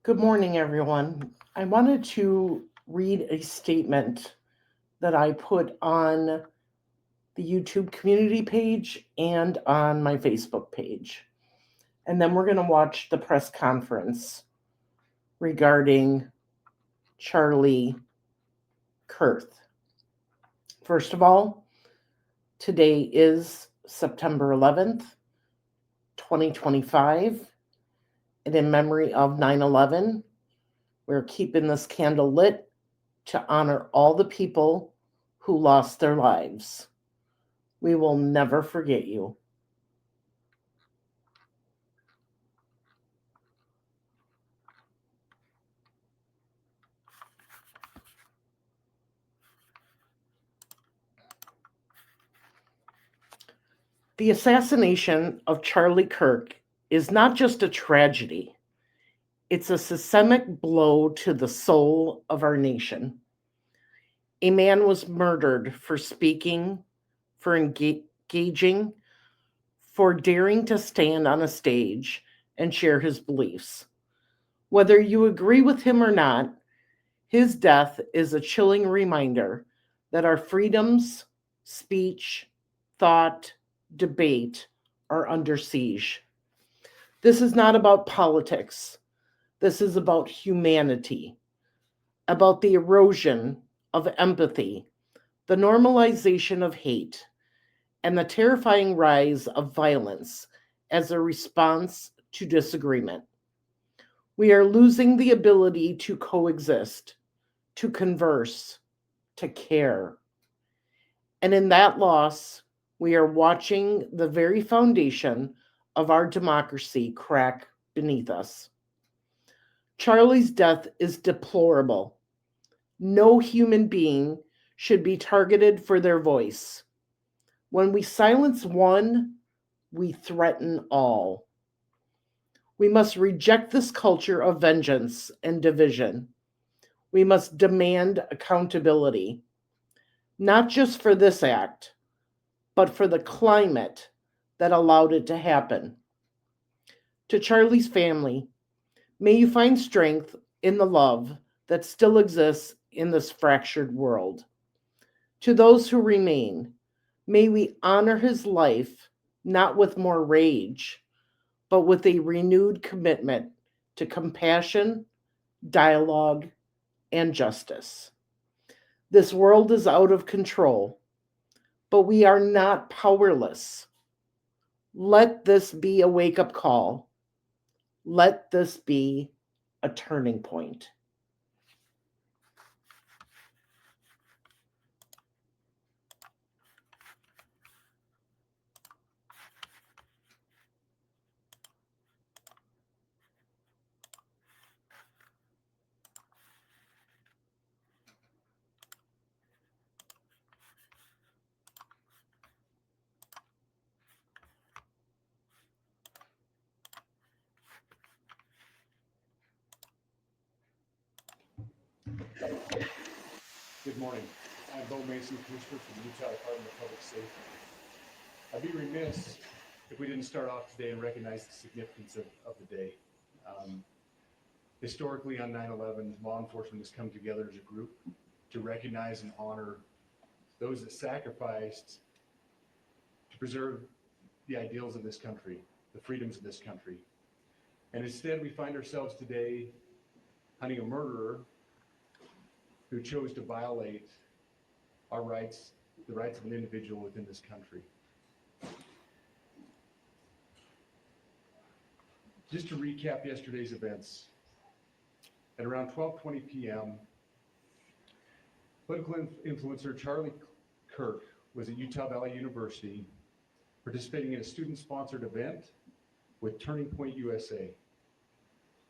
Good morning, everyone. I wanted to read a statement that I put on the YouTube community page and on my Facebook page. And then we're going to watch the press conference regarding Charlie Kirk. First of all, today is September 11th, 2025. And in memory of 9/11, we're keeping this candle lit to honor all the people who lost their lives. We will never forget you. The assassination of Charlie Kirk is not just a tragedy, it's a systemic blow to the soul of our nation. A man was murdered for speaking, for engaging, for daring to stand on a stage and share his beliefs. Whether you agree with him or not, his death is a chilling reminder that our freedoms, speech, thought, debate are under siege. This is not about politics. This is about humanity, about the erosion of empathy, the normalization of hate, and the terrifying rise of violence as a response to disagreement. We are losing the ability to coexist, to converse, to care. And in that loss, we are watching the very foundation of our democracy crack beneath us. Charlie's death is deplorable. No human being should be targeted for their voice. When we silence one, we threaten all. We must reject this culture of vengeance and division. We must demand accountability, not just for this act, but for the climate that allowed it to happen. To Charlie's family, may you find strength in the love that still exists in this fractured world. To those who remain, may we honor his life not with more rage, but with a renewed commitment to compassion, dialogue, and justice. This world is out of control, but we are not powerless. Let this be a wake up call. Let this be a turning point. Good morning. I'm Bo Mason, Commissioner for the Utah Department of Public Safety. I'd be remiss if we didn't start off today and recognize the significance of the day. Um, Historically, on 9/11, law enforcement has come together as a group to recognize and honor those that sacrificed to preserve the ideals of this country, the freedoms of this country. And instead, we find ourselves today hunting a murderer who chose to violate our rights, the rights of an individual within this country. Just to recap yesterday's events, at around 12:20 p.m., political influencer Charlie Kirk was at Utah Valley University participating in a student-sponsored event with Turning Point USA.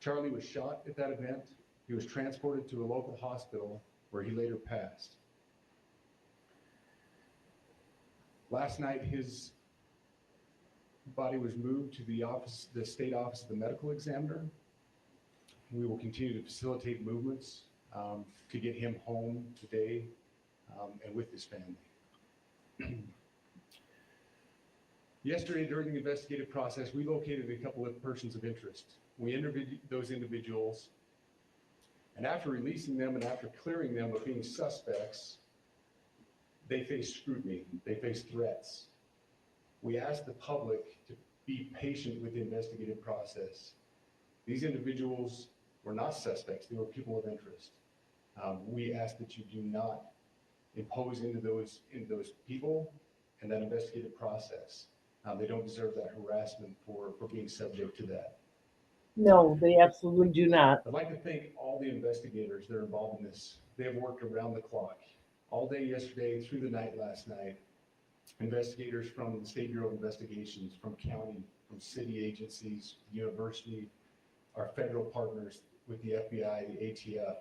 Charlie was shot at that event. He was transported to a local hospital where he later passed. Last night, his body was moved to the state office of the medical examiner. We will continue to facilitate movements to get him home today and with his family. Yesterday, during the investigative process, we located a couple of persons of interest. We interviewed those individuals And after releasing them and after clearing them of being suspects, they face scrutiny, they face threats. We ask the public to be patient with the investigative process. These individuals were not suspects, they were people of interest. We ask that you do not impose into those people and that investigative process. They don't deserve that harassment for being subject to that. No, they absolutely do not. I'd like to thank all the investigators that are involved in this. They have worked around the clock, all day yesterday, through the night last night. Investigators from the State Bureau of Investigations, from county, from city agencies, university, our federal partners with the FBI, the ATF,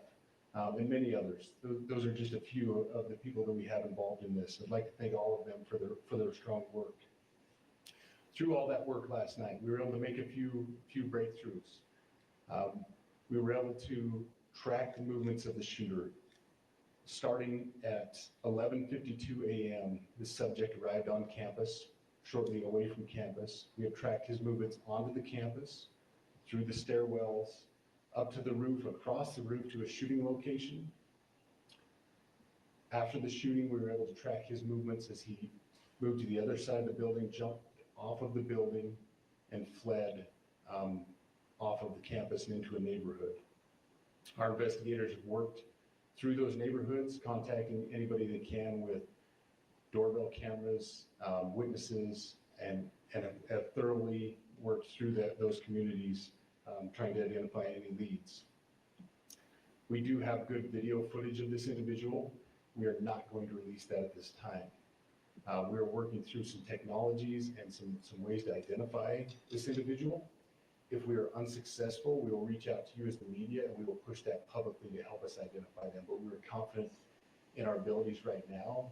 and many others. Those are just a few of the people that we have involved in this. I'd like to thank all of them for their strong work. Through all that work last night, we were able to make a few breakthroughs. We were able to track the movements of the shooter. Starting at 11:52 a.m., the subject arrived on campus, shortly away from campus. We have tracked his movements onto the campus, through the stairwells, up to the roof, across the roof to a shooting location. After the shooting, we were able to track his movements as he moved to the other side of the building, jumped off of the building, and fled off of the campus and into a neighborhood. Our investigators have worked through those neighborhoods, contacting anybody they can with doorbell cameras, witnesses, and have thoroughly worked through those communities, trying to identify any leads. We do have good video footage of this individual. We are not going to release that at this time. We are working through some technologies and some ways to identify this individual. If we are unsuccessful, we will reach out to you as the media and we will push that publicly to help us identify them. But we are confident in our abilities right now,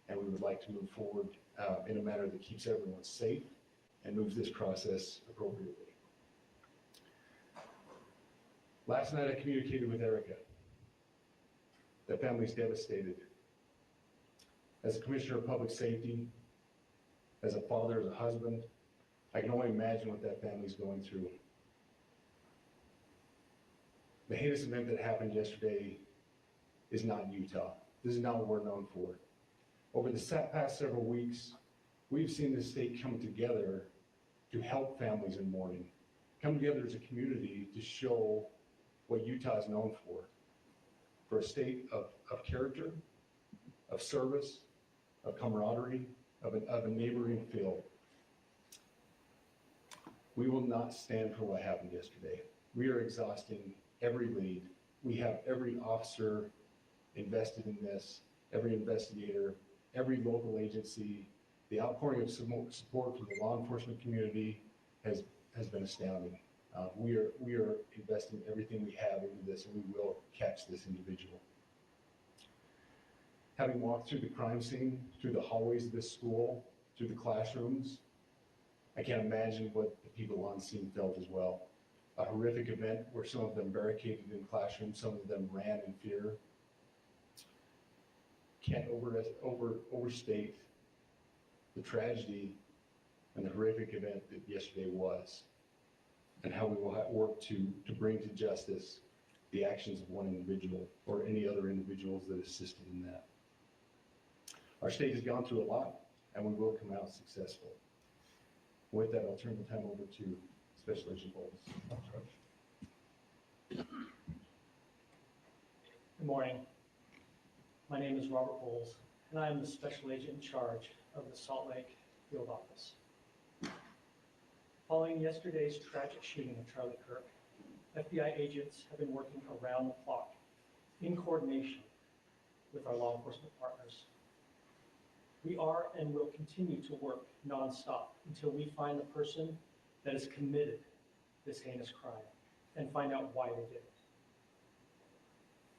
and we would like to move forward in a manner that keeps everyone safe and moves this process appropriately. Last night I communicated with Erica. That family's devastated. As a commissioner of public safety, as a father, as a husband, I can only imagine what that family's going through. The heinous event that happened yesterday is not Utah. This is not what we're known for. Over the past several weeks, we've seen the state come together to help families in mourning, come together as a community to show what Utah is known for a state of character, of service, of camaraderie, of a neighboring feel. We will not stand for what happened yesterday. We are exhausting every lead. We have every officer invested in this, every investigator, every local agency. The outpouring of support from the law enforcement community has been astounding. We are investing everything we have into this, and we will catch this individual. Having walked through the crime scene, through the hallways of this school, through the classrooms, I can't imagine what the people on scene felt as well. A horrific event where some of them barricaded in classrooms, some of them ran in fear. Can't overstate the tragedy and the horrific event that yesterday was, and how we will work to bring to justice the actions of one individual or any other individuals that assisted in that. Our state has gone through a lot, and we will come out successful. With that, I'll turn the time over to Special Agent Bowles. Good morning. My name is Robert Bowles, and I am the Special Agent in charge of the Salt Lake Field Office. Following yesterday's tragic shooting of Charlie Kirk, FBI agents have been working around the clock in coordination with our law enforcement partners. We are and will continue to work nonstop until we find the person that has committed this heinous crime and find out why they did it.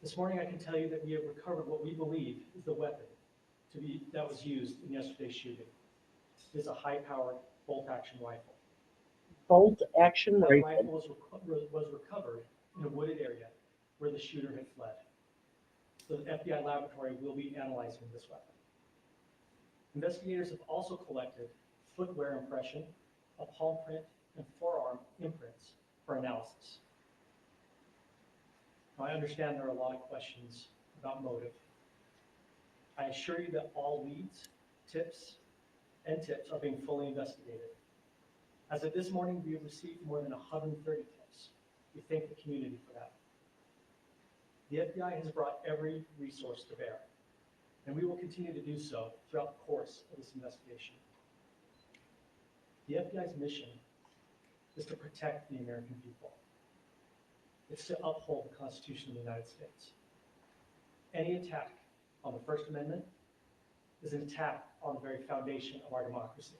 This morning I can tell you that we have recovered what we believe is the weapon that was used in yesterday's shooting. It is a high-powered bolt-action rifle. Bolt-action That rifle. rifle was recovered in a wooded area where the shooter had fled. So the FBI laboratory will be analyzing this weapon. Investigators have also collected footwear impression, a palm print, and forearm imprints for analysis. Now, I understand there are a lot of questions about motive. I assure you that all leads, tips are being fully investigated. As of this morning, we have received more than 130 tips. We thank the community for that. The FBI has brought every resource to bear, and we will continue to do so throughout the course of this investigation. The FBI's mission is to protect the American people. It's to uphold the Constitution of the United States. Any attack on the First Amendment is an attack on the very foundation of our democracy.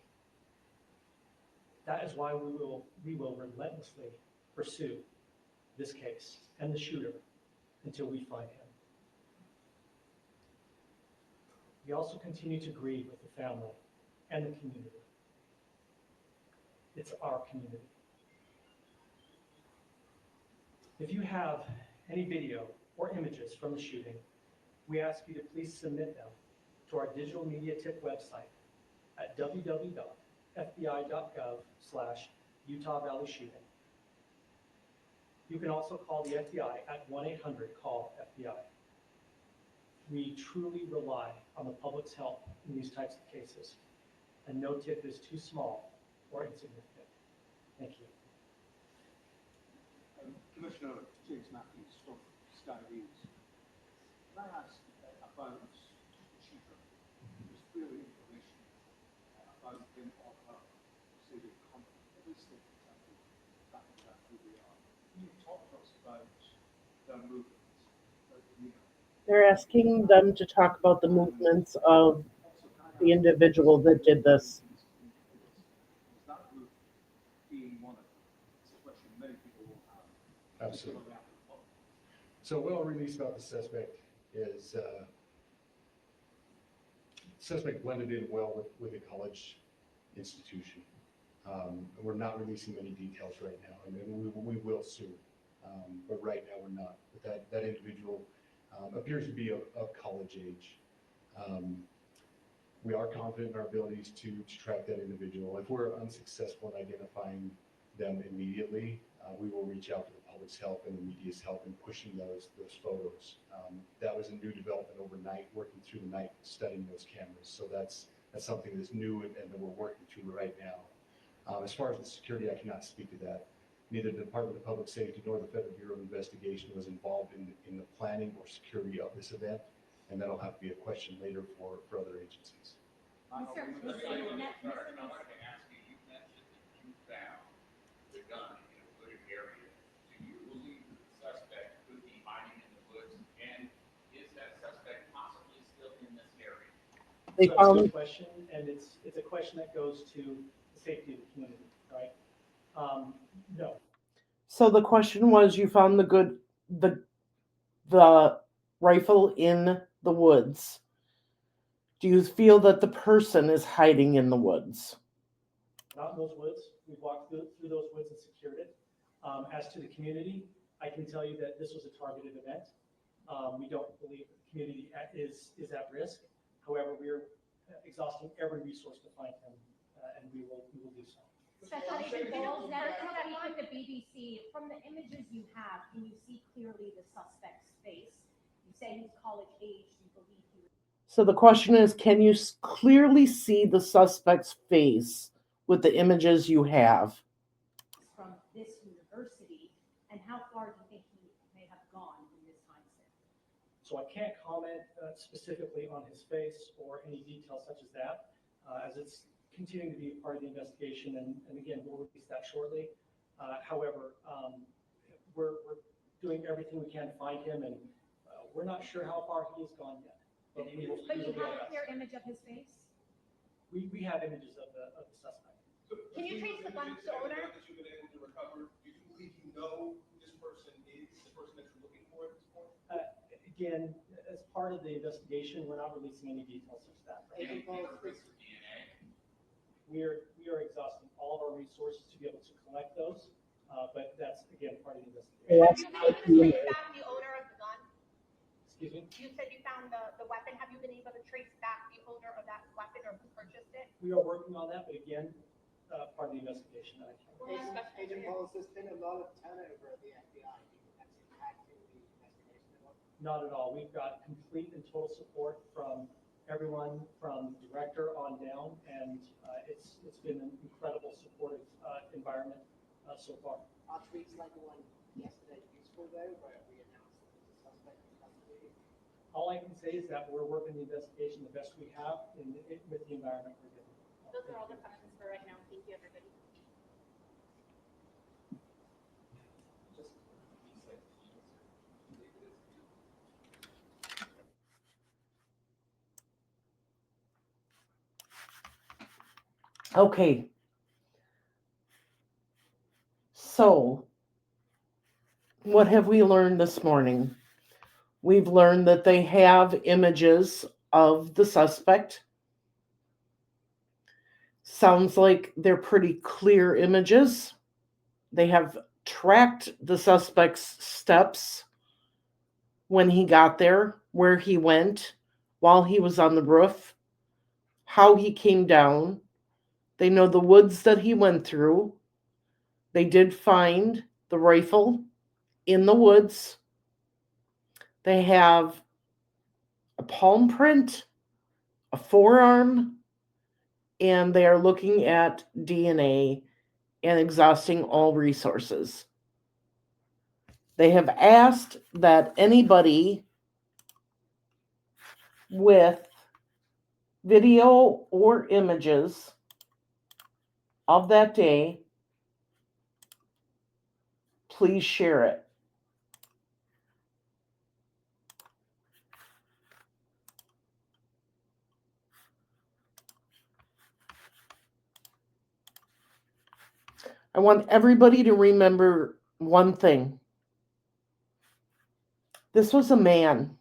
That is why we will relentlessly pursue this case and the shooter until we find him. We also continue to grieve with the family and the community. It's our community. If you have any video or images from the shooting, we ask you to please submit them to our digital media tip website at www.fbi.gov/Utah Valley Shooting. You can also call the FBI at 1-800-CALL-FBI. We truly rely on the public's help in these types of cases, and no tip is too small or insignificant. Thank you. Commissioner James Matthews from Sky News. Can I ask about the shooter? There's clearly information about him or her, say they come, at least they can tell you that who they are. Can you talk to us about their movements, their demeanor? They're asking them to talk about the movements of the individual that did this. Is that group being monitored? It's a question many people will have. Absolutely. So what I'll release about the suspect is suspect blended in well with a college institution. We're not releasing many details right now, and we will soon. But right now we're not. But that individual appears to be of college age. We are confident in our abilities to track that individual. If we're unsuccessful in identifying them immediately, we will reach out to the public's help and the media's help in pushing those photos. That was a new development overnight, working through the night, studying those cameras. So that's something that's new and that we're working through right now. As far as the security, I cannot speak to that. Neither the Department of Public Safety nor the Federal Bureau of Investigation was involved in the planning or security of this event, and that'll have to be a question later for other agencies. I wanted to ask you, you mentioned that you found the gun in a wooded area. Do you believe that the suspect could be hiding in the woods? And is that suspect possibly still in this area? They So that's a found good question, and it's a question that goes to the safety of the community, right? No. So the question was, you found the rifle in the woods. Do you feel that the person is hiding in the woods? Not in those woods. We've walked through those woods and secured it. As to the community, I can tell you that this was a targeted event. We don't believe the community is at risk. However, we are exhausting every resource to find him, and we will do so. Assassination Bowles never to speak with the BBC. From the images you have, can you see clearly the suspect's face? You say he's college age. Do you believe he was? So the question is, can you clearly see the suspect's face with the images you have? From this university, and how far do you think he may have gone in this time since? So I can't comment specifically on his face or any details such as that, as it's continuing to be a part of the investigation, and again, we'll release that shortly. However, we're doing everything we can to find him, and we're not sure how far he has gone yet. But you have a clear image of his face? We have images of the suspect. Can you trace the gun's owner? That you've been able to recover, do you believe you know this person is the person that you're looking for at this point? Again, as part of the investigation, we're not releasing any details such as that. Any fingerprints or DNA? We are exhausting all of our resources to be able to collect those, but that's again part of the investigation. Have you been able to trace back the owner of the gun? Excuse me? You said you found the weapon. Have you been able to trace back the owner of that weapon or who purchased it? We are working on that, but again, part of the investigation that I can't. Agent Wallace, there's been a lot of turnover at the FBI. That's impacting the Not at all. We've got complete and total support from everyone from director on down, and it's been an incredible supportive environment so far. Are tweets like the one yesterday useful though, where we announced that the suspect was custody? All I can say is that we're working the investigation the best we have with the environment we're given. Those are all the questions for right now. Thank you, everybody. Okay. So, what have we learned this morning? We've learned that they have images of the suspect. Sounds like they're pretty clear images. They have tracked the suspect's steps when he got there, where he went while he was on the roof, how he came down. They know the woods that he went through. They did find the rifle in the woods. They have a palm print, a forearm, and they are looking at DNA and exhausting all resources. They have asked that anybody with video or images of that day, please share it. I want everybody to remember one thing. This was a man.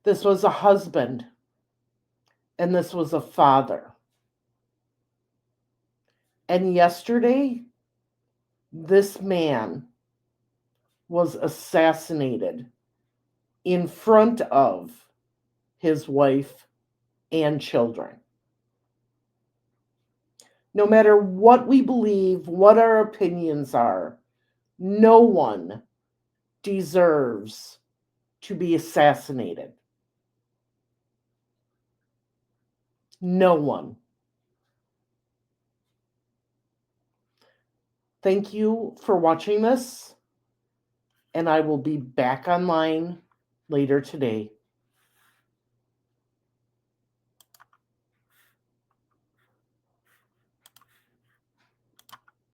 This was a husband. And this was a father. And yesterday, this man was assassinated in front of his wife and children. No matter what we believe, what our opinions are, no one deserves to be assassinated. No one. Thank you for watching this, and I will be back online later today.